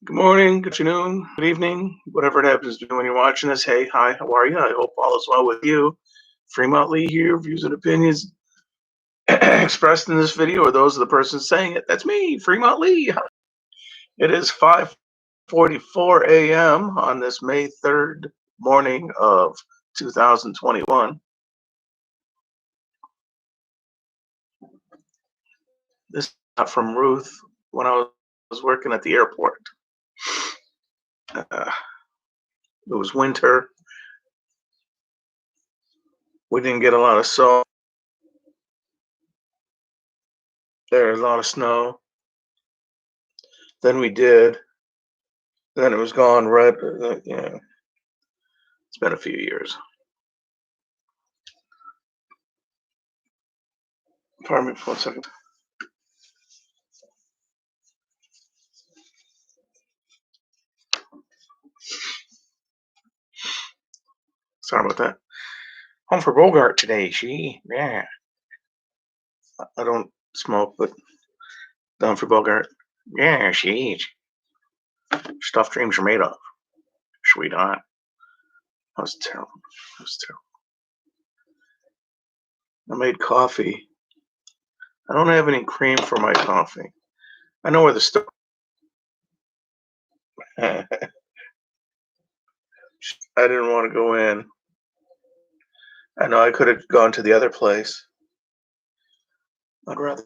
Good morning, good afternoon, good evening, whatever it happens to be when you're watching this. Hey, hi, how are you? I hope all is well with you. Fremont Lee here, views and opinions expressed in this video are those of the person saying it. That's me, Fremont Lee. It is 5:44 a.m. on this May 3rd morning of 2021. This is not from Ruth when I was working at the airport. It was winter. We didn't get a lot of snow. There's a lot of snow. Then we did. Then it was gone right. Yeah, it's been a few years. Pardon me for 1 second. Sorry about that. Home for Bogart today. Yeah. I don't smoke, but down for Bogart. Yeah, stuff dreams are made of. Sweetheart. That was terrible. That was terrible. I made coffee. I don't have any cream for my coffee. I know where the stuff. I didn't want to go in. I know I could have gone to the other place. I'd rather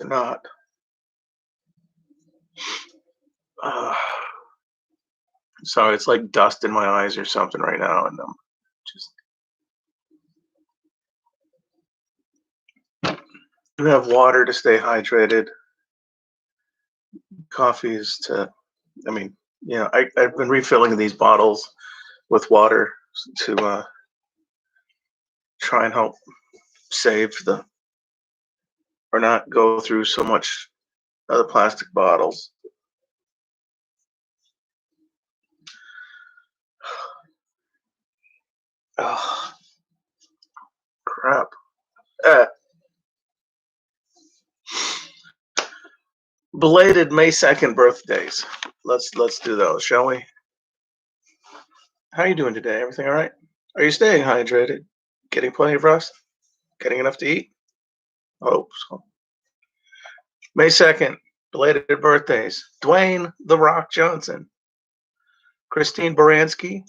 not. Sorry, it's like dust in my eyes or something right now, and I'm just. You have water to stay hydrated. Coffee is to. I mean, I've been refilling these bottles with water to try and help save or not go through so much other plastic bottles. Oh, crap. Belated May 2nd birthdays. Let's do those, shall we? How are you doing today? Everything all right? Are you staying hydrated? Getting plenty of rest? Getting enough to eat? I hope so. May 2nd, belated birthdays. Dwayne "The Rock" Johnson. Christine Baranski.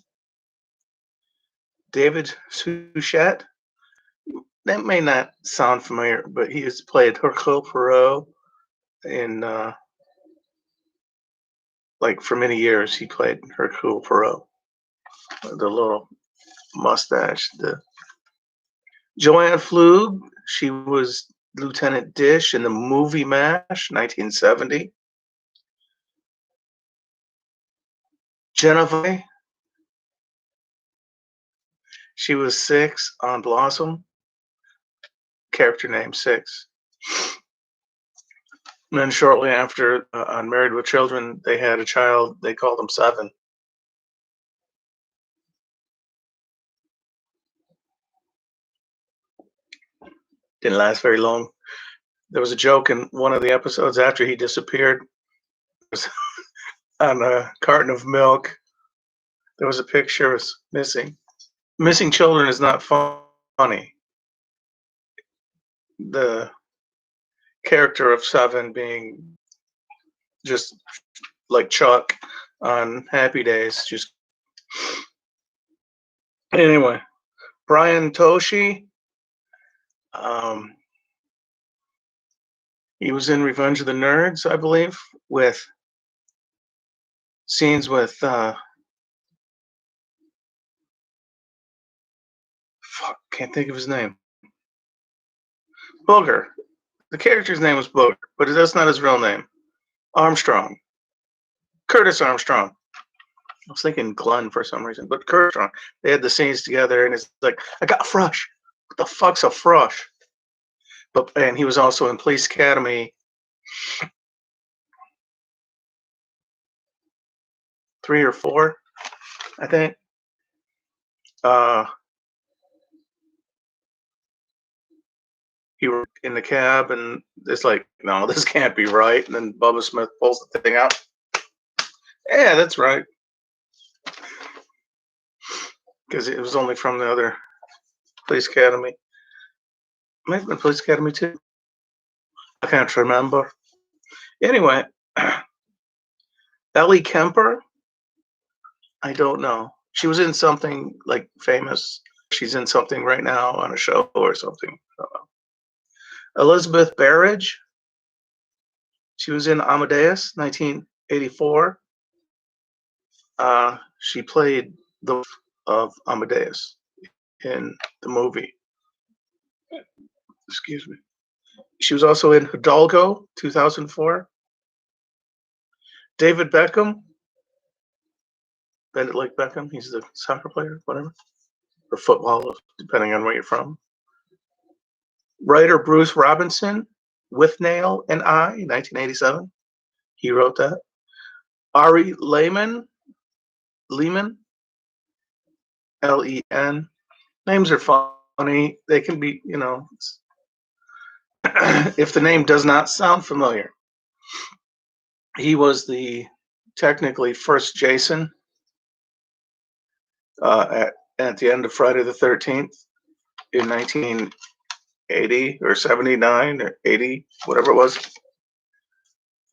David Suchet. That may not sound familiar, but he has played Hercule Poirot in for many years. He played Hercule Poirot, the little mustache. The Joanne Flug, she was Lieutenant Dish in the movie MASH, 1970. Genevieve, she was Six on Blossom. Character name Six. And then shortly after, on Married with Children, they had a child. They called him Seven. Didn't last very long. There was a joke in one of the episodes after he disappeared. On a carton of milk, there was a picture of missing. Missing children is not funny. The character of Seven being just like Chuck on Happy Days. Just anyway, Brian Toshi. He was in Revenge of the Nerds, I believe, with scenes with can't think of his name. Booger. The character's name was Booger, but that's not his real name. Armstrong. Curtis Armstrong. I was thinking Glenn for some reason, but Curtis Armstrong. They had the scenes together, and it's like, I got frush. What the fuck's a frush? And he was also in Police Academy 3 or 4, I think. He were in the cab, and it's like, no, this can't be right. And then Bubba Smith pulls the thing out. Yeah, that's right. Because it was only from the other Police Academy. Might have been Police Academy too. I can't remember. Anyway, Ellie Kemper. I don't know. She was in something like famous. She's in something right now on a show or something. I don't know. Elizabeth Barrage. She was in Amadeus, 1984. She played the wife of Amadeus in the movie. Excuse me. She was also in Hidalgo, 2004. David Beckham, Bend It Like Beckham. He's the soccer player, whatever, or football, depending on where you're from. Writer Bruce Robinson, With Nail and I, 1987. He wrote that. Ari Lehman, Len. Names are funny. They can be, if the name does not sound familiar. He was the technically first Jason at the end of Friday the 13th in 1980 or 79 or 80, whatever it was.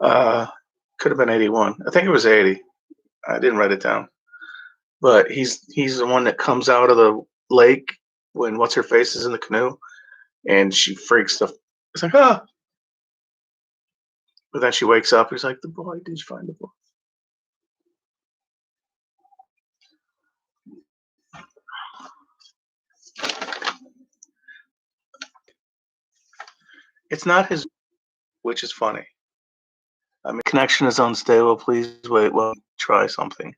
Could have been 81. I think it was 80. I didn't write it down. But he's the one that comes out of the lake when what's her face is in the canoe, and she freaks the. It's like ah, but then she wakes up. He's like, the boy. Did you find the boy? It's not his, which is funny. I mean, connection is unstable. Please wait. Well, try something.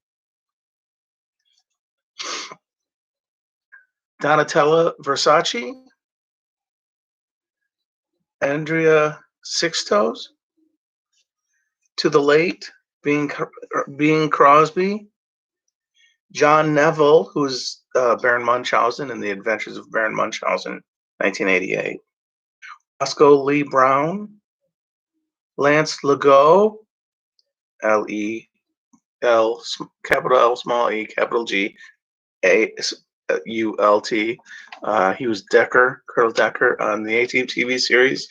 Donatella Versace, Andrea Sixtos, To the Late, being Crosby, John Neville, who's Baron Munchausen in The Adventures of Baron Munchausen, 1988. Roscoe Lee Brown, Lance Legault, L-E-L, capital L, small e, capital G, A-U-L-T. He was Colonel Decker on the A-Team TV series.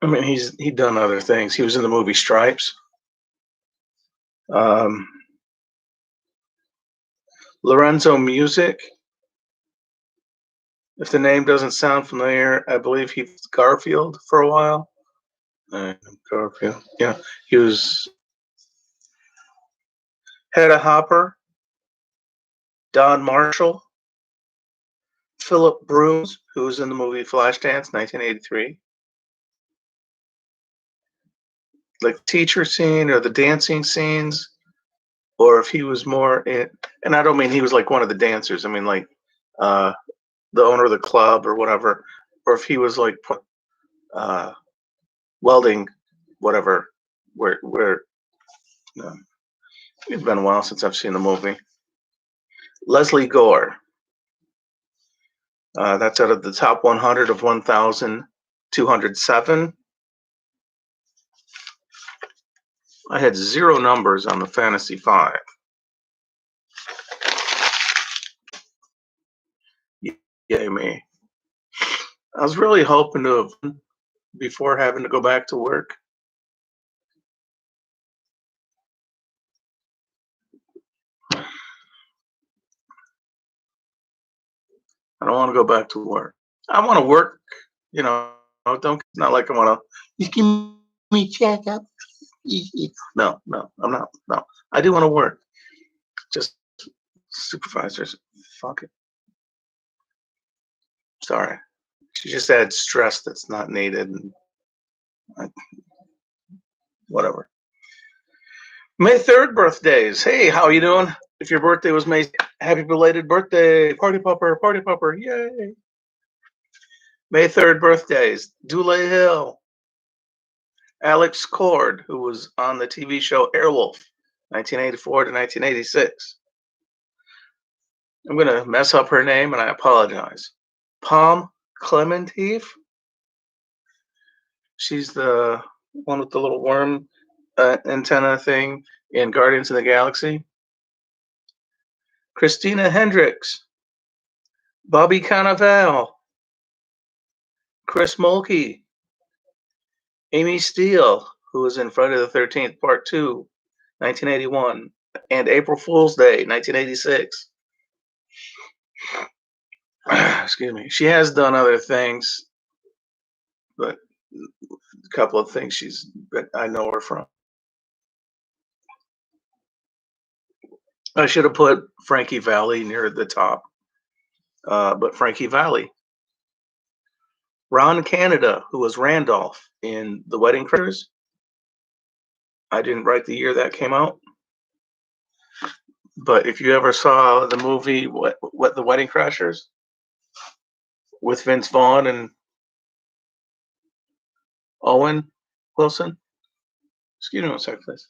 I mean, he'd done other things. He was in the movie Stripes. Lorenzo Music. If the name doesn't sound familiar, I believe he was Garfield for a while. Garfield. Yeah, he was Hedda Hopper, Don Marshall, Philip Brooms, who was in the movie Flashdance, 1983. Like the teacher scene or the dancing scenes, or if he was more in, and I don't mean he was like one of the dancers. I mean like the owner of the club or whatever, or if he was like welding, whatever. Where it's been a while since I've seen the movie. Leslie Gore. That's out of the top 100 of 1,207. I had 0 numbers on the Fantasy 5. Yay me. I was really hoping to have, before having to go back to work. I don't want to go back to work. I want to work, don't, not like I want to, you give me check up. No, I'm not. No, I do want to work. Just supervisors, fuck it. Sorry. She just adds stress that's not needed. And whatever. May 3rd birthdays. Hey, how you doing? If your birthday was May, happy belated birthday. Party popper, yay. May 3rd birthdays. Dule Hill. Alex Cord, who was on the TV show Airwolf, 1984 to 1986. I'm going to mess up her name, and I apologize. Palm Clementif. She's the one with the little worm. antenna thing in Guardians of the Galaxy. Christina Hendricks, Bobby Cannavale, Chris Mulkey, Amy Steele, who was in Friday the 13th, Part 2, 1981, and April Fool's Day, 1986. Excuse me. She has done other things, but a couple of things I know her from. I should have put Frankie Valli near the top, but Frankie Valli. Ron Canada, who was Randolph in The Wedding Crashers. I didn't write the year that came out, but if you ever saw the movie what The Wedding Crashers with Vince Vaughn and Owen Wilson. Excuse me one second, please.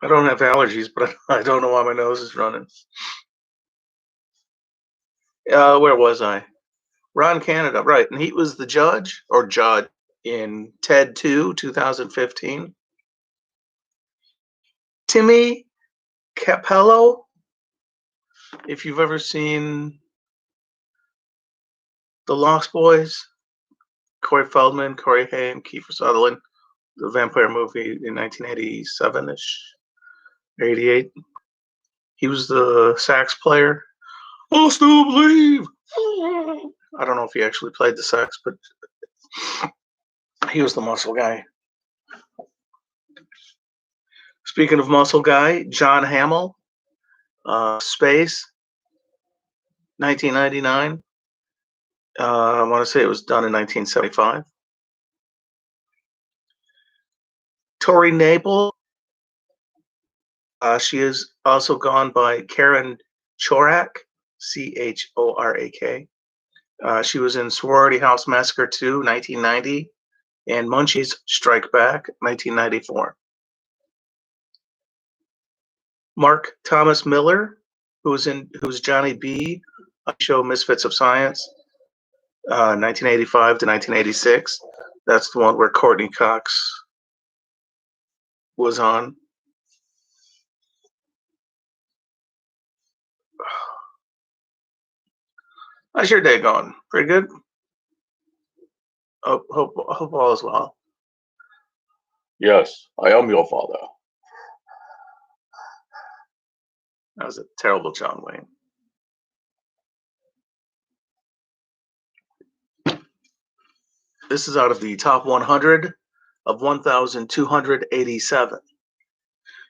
I don't have allergies, but I don't know why my nose is running. Where was I? Ron Canada, right. And he was the judge in Ted 2, 2015. Timmy Capello, if you've ever seen The Lost Boys, Corey Feldman, Corey Haim, Kiefer Sutherland, the vampire movie in 1987-ish, 88. He was the sax player. I'll still believe. I don't know if he actually played the sax, but he was the muscle guy. Speaking of muscle guy, John Hamill, Space, 1999. I want to say it was done in 1975. Tori Naples, she is also gone by Karen Chorak, Chorak. She was in Sorority House Massacre 2, 1990, and Munchies Strike Back, 1994. Mark Thomas Miller, who's Johnny B, show Misfits of Science, 1985 to 1986. That's the one where Courtney Cox was on. How's your day going? Pretty good? Hope all is well. Yes, I am your father. That was a terrible John Wayne. This is out of the top 100 of 1,287.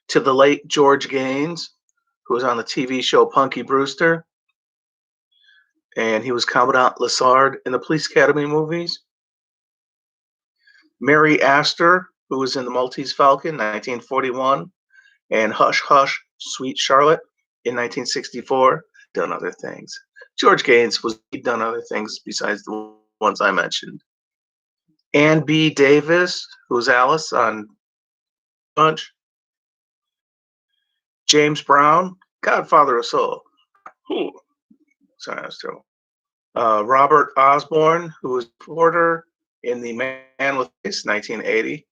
To the late George Gaines, who was on the TV show Punky Brewster, and he was Commandant Lassard in the Police Academy movies. Mary Astor, who was in The Maltese Falcon, 1941, and Hush Hush, Sweet Charlotte in 1964. Done other things. George Gaines he'd done other things besides the ones I mentioned. Ann B. Davis, who was Alice on Bunch. James Brown, Godfather of Soul. Ooh. Sorry, that's terrible. Robert Osborne, who was Porter in The Man with Face, 1980.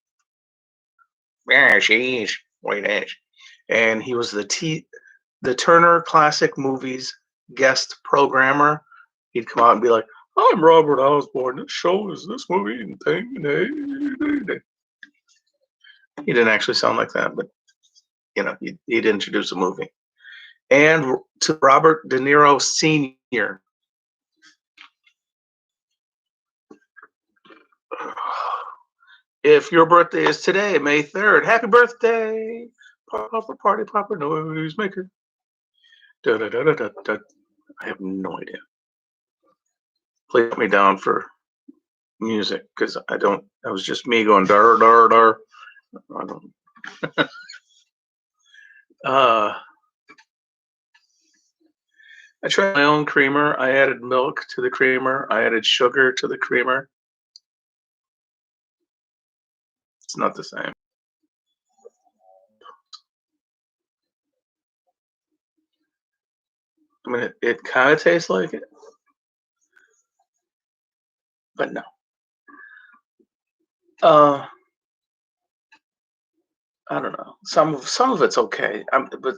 Yeah, sheesh. Wait, and he was the Turner Classic Movies guest programmer. He'd come out and be like, "I'm Robert Osborne. This show is this movie and thing." He didn't actually sound like that, but he'd introduce a movie. And to Robert De Niro Sr. If your birthday is today, May 3rd, happy birthday! Popper, party popper, noisemaker. Da, da, da, da, da, da. I have no idea. Please put me down for music because I don't. That was just me going dar dar dar. I don't. I tried my own creamer. I added milk to the creamer. I added sugar to the creamer. It's not the same. I mean, it kind of tastes like it, but no. Uh, I don't know. Some of it's okay. But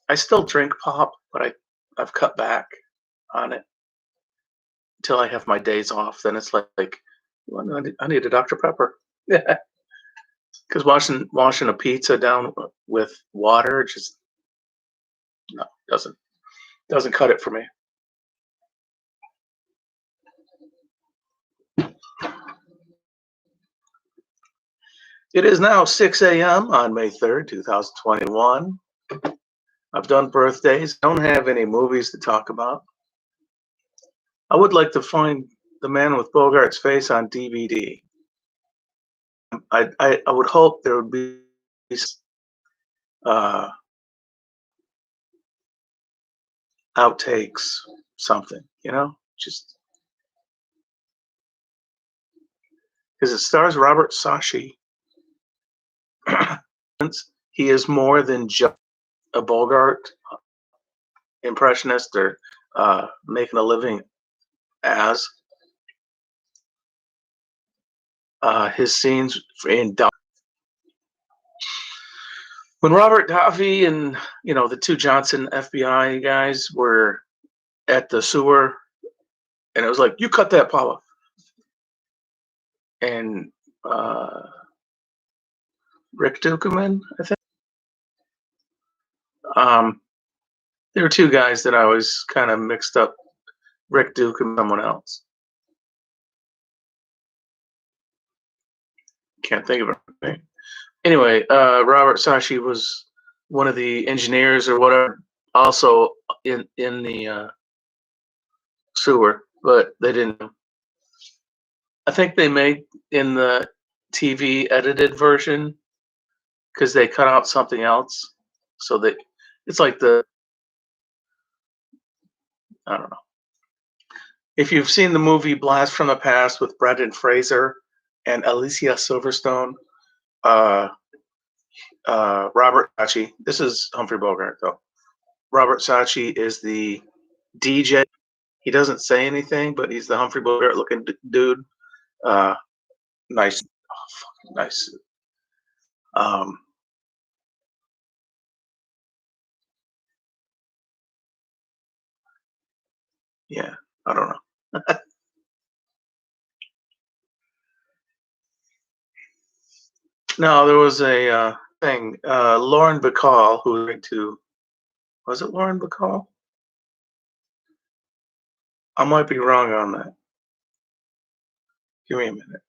I still drink pop, but I've cut back on it until I have my days off. Then it's like well, I need a Dr. Pepper. Yeah, because washing a pizza down with water just no doesn't cut it for me. It is now 6 a.m. on May 3rd, 2021. I've done birthdays. Don't have any movies to talk about. I would like to find The Man with Bogart's Face on DVD. I would hope there would be uh, outtakes, something, just because it stars Robert Sashi. He is more than just a Bogart impressionist or making a living as his scenes in when Robert Daffy and the two Johnson FBI guys were at the sewer, and it was like, "You cut that, Paula," and Rick Dukeman, I think. Um, there were two guys that I was kind of mixed up. Rick Duke and someone else. Can't think of it. Anyway, Robert Sashi was one of the engineers or whatever, also in the sewer, but they didn't. I think they made in the TV edited version because they cut out something else. So it's like I don't know. If you've seen the movie Blast from the Past with Brendan Fraser and Alicia Silverstone, uh, Robert Sachi, this is Humphrey Bogart though. Robert Sachi is the DJ. He doesn't say anything, but he's the Humphrey Bogart looking dude. Uh, nice, nice. Um, yeah, I don't know. No, there was a thing. Lauren Bacall, who went to, was it Lauren Bacall? I might be wrong on that. Give me a minute.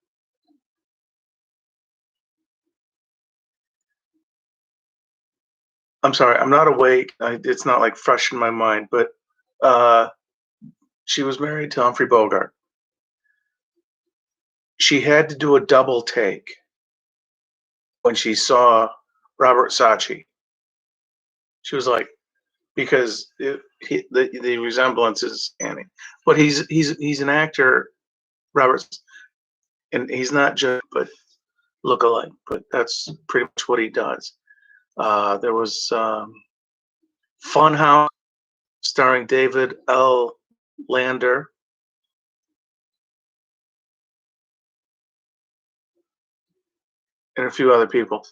I'm sorry, I'm not awake. It's not like fresh in my mind, but uh, she was married to Humphrey Bogart. She had to do a double take when she saw Robert Sachi. She was like, because the resemblance is Annie, but he's an actor, Robert, and he's not just but look alike. But that's pretty much what he does. There was Funhouse starring David L. Lander. And a few other people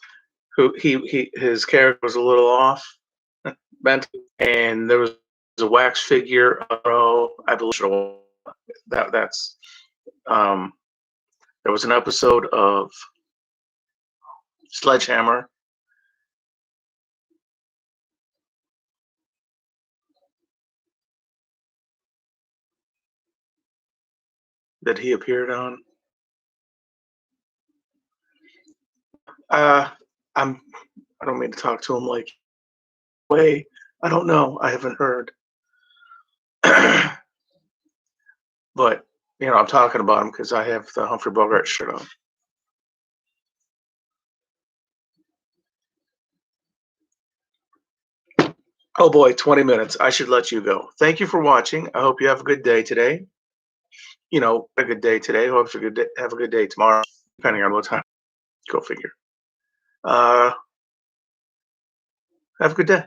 who his character was a little off bent, and there was a wax figure. I believe that's there was an episode of Sledgehammer that he appeared on. Uh, I'm. I don't mean to talk to him like way. I don't know. I haven't heard. But I'm talking about him because I have the Humphrey Bogart shirt on. Oh boy, 20 minutes. I should let you go. Thank you for watching. I hope you have a good day today. A good day today. Hope you have a good day tomorrow, depending on what time. Go figure. Uh, Have a good day.